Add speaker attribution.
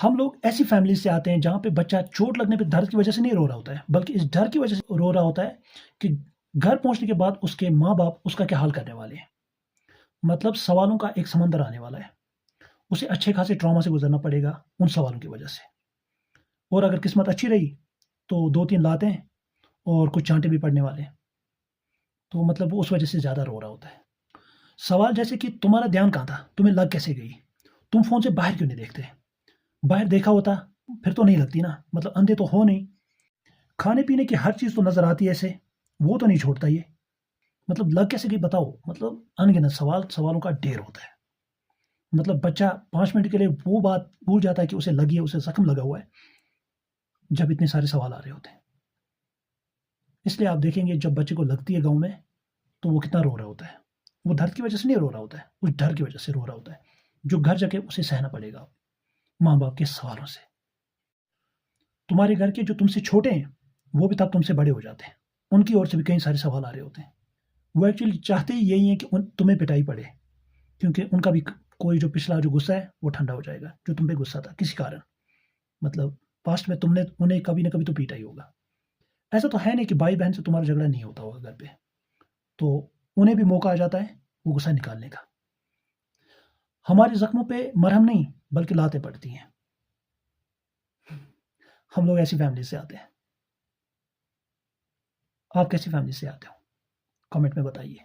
Speaker 1: हम लोग ऐसी फैमिली से आते हैं जहाँ पे बच्चा चोट लगने पे दर्द की वजह से नहीं रो रहा होता है, बल्कि इस डर की वजह से रो रहा होता है कि घर पहुँचने के बाद उसके माँ-बाप उसका क्या हाल करने वाले हैं। मतलब सवालों का एक समंदर आने वाला है। उसे अच्छे खासे ट्रॉमा से गुज़रना पड़ेगा उन सवालों की वजह से। और अगर किस्मत अच्छी रही तो 2-3 लातें और कुछ चाँटे भी पड़ने वाले हैं। तो मतलब वो उस वजह से ज़्यादा रो रहा होता है। सवाल जैसे कि तुम्हारा ध्यान कहाँ था? तुम्हें लग कैसे गई? तुम फ़ोन से बाहर क्यों नहीं देखते? बाहर देखा होता, फिर तो नहीं लगती ना, मतलब अंधे तो हो नहीं। खाने-पीने की हर चीज़ तो नज़र आती है इसे, वो तो नहीं छोड़ता ये। मतलब लग कैसे गई बताओ? मतलब अनगिनत सवालों का ढेर होता है। मतलब बच्चा 5 मिनट के लिए वो बात भूल जाता है कि उसे लगी है, उसे ज़ख्म लगा हुआ है, जब इतने सारे सवाल आ रहे होते हैं। इसलिए आप देखेंगे जब बच्चे को लगती है गाँव में, तो वो कितना रो रहा होता है। वो दर्द की वजह से नहीं रो रहा होता है, उस डर की वजह से रो रहा होता है, जो घर जाके उसे सहना पड़ेगा माँ-बाप के सवालों से। तुम्हारे घर के जो तुमसे छोटे हैं, वो भी तब तुमसे बड़े हो जाते हैं। उनकी ओर से भी कई सारे सवाल आ रहे होते हैं। वो एक्चुअली चाहते ही यही है कि तुम्हें पिटाई पड़े, क्योंकि उनका भी कोई जो पिछला जो गुस्सा है वो ठंडा हो जाएगा, जो तुम पे गुस्सा था किसी कारण। मतलब पास्ट में तुमने उन्हें कभी ना कभी तो पीटा ही होगा। ऐसा तो है नहीं कि भाई बहन से तुम्हारा झगड़ा नहीं होता होगा घर पे, तो उन्हें भी मौका आ जाता है वो गुस्सा निकालने का। हमारे जख्मों पे मरहम नहीं बल्कि लातें पड़ती हैं। हम लोग ऐसी फैमिली से आते हैं। आप कैसी फैमिली से आते हो? कमेंट में बताइए।